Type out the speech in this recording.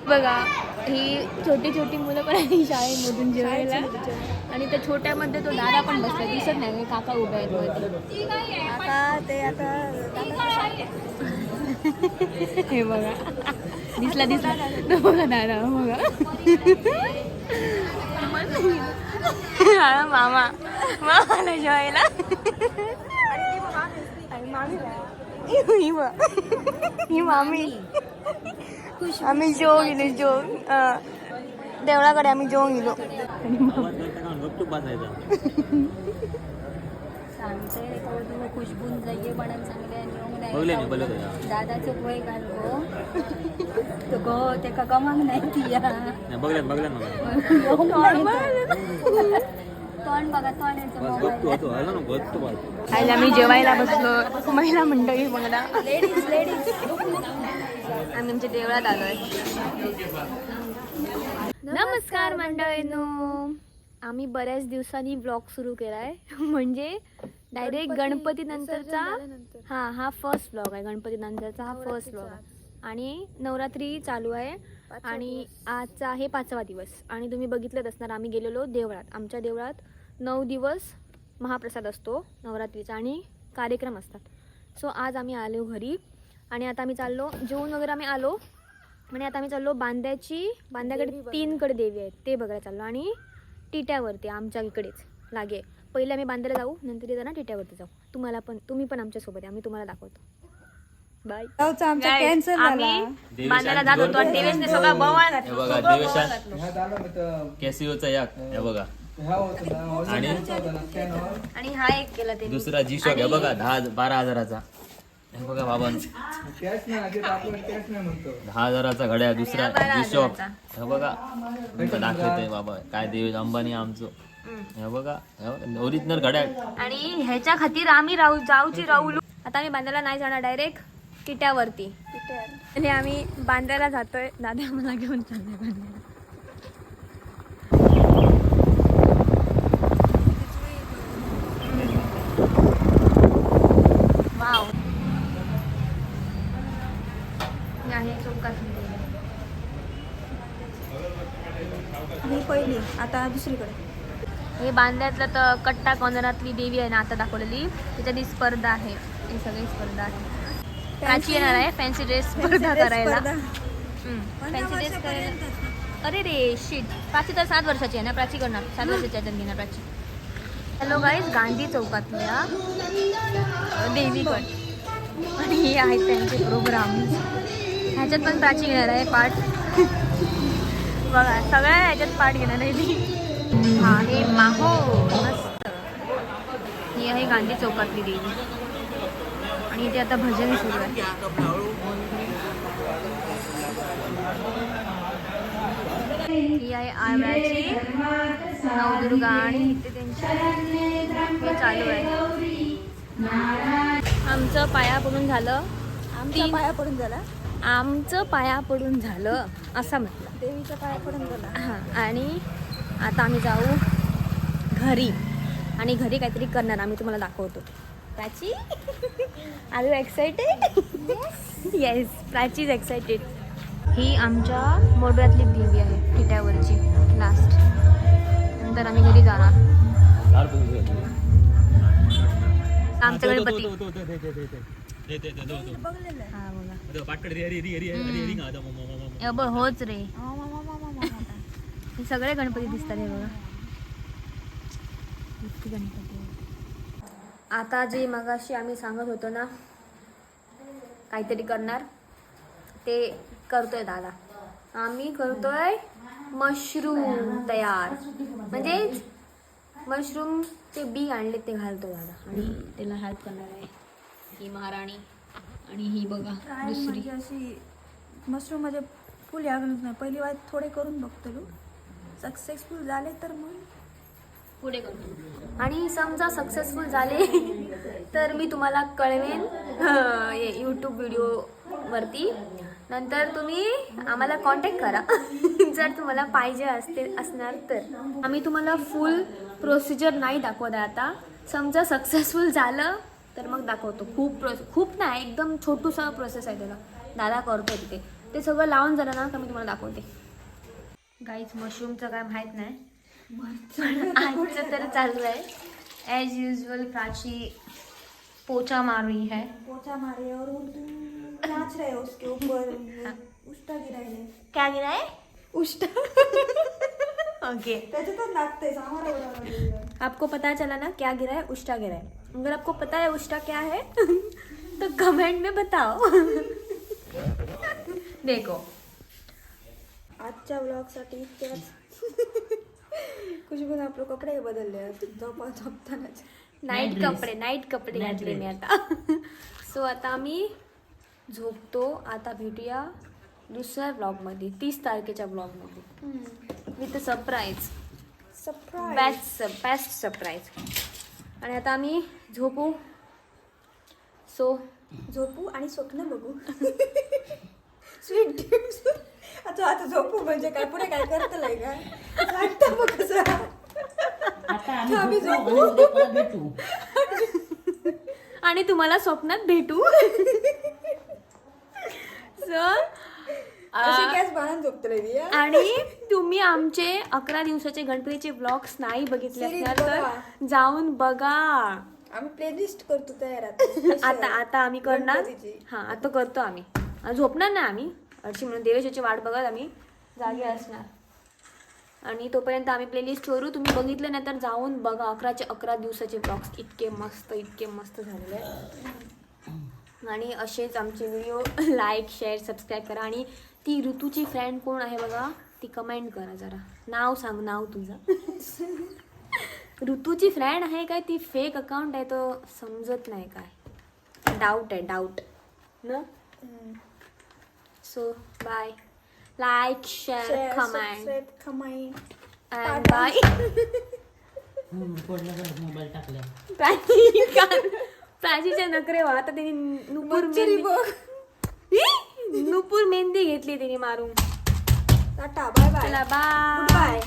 बघा ही छोटी छोटी मुलं पण आहे शाळेमधून जेवायला आणि त्या छोट्यामध्ये तो दादा पण बसला दिसत नाही काका उभे आहेत मध्ये आता ते आता हे बघा दिसला तो बघा दादा बघा मामा मामाला जेवायला ही मामी आम्ही जेव गेलो देवळाकडे आम्ही जेवून गेलो खुशबून जाईये म्हणून चांगले दादाचं वय घालतो तो गो ते का माग नाही तोंड बघा तोंड आम्ही जेवायला बसलो महिला मंडळी बघा लेडीज आम्ही आमच्या देवळात आलोय नमस्कार मंडळींनो आम्ही बऱ्याच दिवसांनी ब्लॉग सुरू केलाय म्हणजे डायरेक्ट गणपती नंतरचा हा फर्स्ट ब्लॉग आहे गणपती नंतरचा हा फर्स्ट ब्लॉग आहे आणि नवरात्री चालू आहे आणि आजचा आहे 5वा दिवस आणि तुम्ही बघितलंच असणार आम्ही गेलेलो देवळात आमच्या देवळात 9 दिवस महाप्रसाद असतो नवरात्रीचा आणि कार्यक्रम असतात सो आज आम्ही आलो घरी आणि आता आम्ही चाललो जेवून वगैरे आम्ही आलो आणि आता आम्ही चाललो बांद्याकडे 3 कडे देवी आहेत ते बघायला चाललो आणि टिट्यावरती आमच्या इकडेच लागे पहिले आम्ही बांद्याला जाऊ नंतर येताना टिट्यावरती जाऊ तुम्ही पण आमच्या सोबत आहे आम्ही तुम्हाला दाखवतो बाय बांद्याला जात होतो आणि देवेशने सगळा बवाळ घातला कॅसिओचा याक हे बघा आणि हा एक केला ते दुसरा जी शॉक हे बघा 12,000चा हे बघा बाबा 10,000चा घड्याळ दुसरा जी शॉक हे बघा दाखवतोय बाबा काय देवेश अंबानी आमचं हे बघा ओरिजिनल घड्याळ आणि ह्याच्या खातीर आम्ही राहू आता आम्ही बांद्याला नाही जाणार डायरेक्ट टिट्यावरती आणि आम्ही बांद्याला जातोय दादा आम्हाला घेऊन चाललोय बांद्याला वाव आहे चौकातली ही पहिली आता दुसरीकडे हे बांद्यातलं तर कट्टा कॉर्नरातली देवी आहे ना आता दाखवलेली त्याच्यात स्पर्धा आहे ही सगळी स्पर्धा आहे प्राची येणार आहे फॅन्सी ड्रेस स्पर्धा करायला फॅन्सी ड्रेस करायला अरे रे शिट प्राची तर 7 वर्षाची आहे ना प्राची करणार 7 वर्षाची आहे घेणार प्राची हॅलो गाईज गांधी चौकातल्या देवीगड आणि हे आहेत त्यांचे प्रोग्राम ह्याच्यात पण प्राची घेणार आहे पार्ट बघा सगळ्या ह्याच्यात पार्ट घेणार आहे ती हा हे माहो मस्त ही आहे गांधी चौकातली देवी आणि इथे आता भजन सुरू आहे ही आहे आवळ्याची नवदुर्गा आणि इथे त्यांची हे चालू आहे आमचं पाया पडून झालं आमचं पाया पडून झालं असं म्हटलं देवीचा पाया पडून झाला हां आणि आता आम्ही जाऊ घरी आणि घरी काहीतरी करणार आम्ही तुम्हाला दाखवतो Prachi are you excited yes Prachi is excited ही आमच्या मोडव्यातली देवी आहे टिट्यावरची लास्ट नंतर आम्ही घरी जाणार आमचा गणपती हा बघा होच रे हे सगळे गणपती दिसतात हे बघा गणपती आता जे मगाशी आम्ही सांगत होतो ना काहीतरी करणार ते करतोय दादा आम्ही करतोय मशरूम तयार म्हणजे मशरूमचे बी आणले ते घालतो दादा आणि त्याला हेल्प करणार आहे ही महाराणी आणि ही बघा दुसरी अशी मशरूम मध्ये फुल यागलच नाही पहिली वाट थोडे करून बघतो सक्सेसफुल झाले तर मग पुढे करतो आणि समजा सक्सेसफुल झाले तर मी तुम्हाला कळवेन यूट्यूब व्हिडिओवरती नंतर तुम्ही आम्हाला कॉन्टॅक्ट करा जर तुम्हाला पाहिजे असणार तर आम्ही तुम्हाला फुल प्रोसिजर नाही दाखवत आहे आता समजा सक्सेसफुल झालं तर मग दाखवतो खूप नाही एकदम छोटूसा प्रोसेस आहे त्याला दादा करतो तिथे ते सगळं लावून झालं ना का मी तुम्हाला दाखवते. गाईज मशरूमचं काय माहित नाही, पण आजचं तर चालू आहे ॲज युजल. प्राची पोचा मार रही है. पोछा मारे और उर्दू नाच रहे उसके ऊपर. उष्टा गिरायले. क्या गिरा है? उष्टा. ओके. त्याच्यातच लागतंय आम्हाला एवढं. आपको पता चला ना क्या गिरा है? उष्टा गिरा है. अगर आपको पता है उष्टा क्या है तो कमेंट में बताओ. देखो आजच्या ब्लॉगसाठी इतक्याच. खुशबून आपले कपडे बदलले झोपतानाच. नाईट कपडे घातले मी आता. सो आता आम्ही झोपतो. आता भेटूया दुसऱ्या ब्लॉगमध्ये, 30 तारखेच्या ब्लॉगमध्ये विथ सरप्राईज. Best surprise. आणि आता आम्ही झोपू. सो झोपू आणि स्वप्न बघू. Sweet dreams. आता झोपू म्हणजे काय पुढे काय करतलंय काय वाटतं मग कसं. आम्ही झोपू आणि तुम्हाला स्वप्नात भेटू. गॅस बनवून झोपतलंय. आणि तुम्ही आमचे 11 दिवसाचे गणपतीचे ब्लॉग्स नाही बघितले असणार तर जाऊन बघा. आम्ही प्लेलिस्ट करतो तयार आता आम्ही करणार. हा आता करतो आम्ही. झोपणार नाही आम्ही अशी म्हणून देवेशाची वाट बघत आम्ही जागे असणार. आणि तोपर्यंत आम्ही प्लेलिस्ट करू. तुम्ही बघितले नाही तर जाऊन बघा. 11 दिवसाचे ब्लॉग्स इतके मस्त झालेले आहेत. आणि असेच आमचे व्हिडिओ लाईक शेअर सबस्क्राईब करा. आणि ती ऋतूची फ्रेंड कोण आहे बघा ती कमेंट करा जरा. नाव सांग, नाव तुझं. ऋतूची फ्रेंड आहे काय ती फेक अकाउंट आहे तो समजत नाही काय. डाऊट ना. So bye. Like share comment and bye. प्राचीच्या नखरे वा. आता तिने नुपूर मेहंदी घेतली तिने मारून. Tata bye bye. चला बाय. बाय.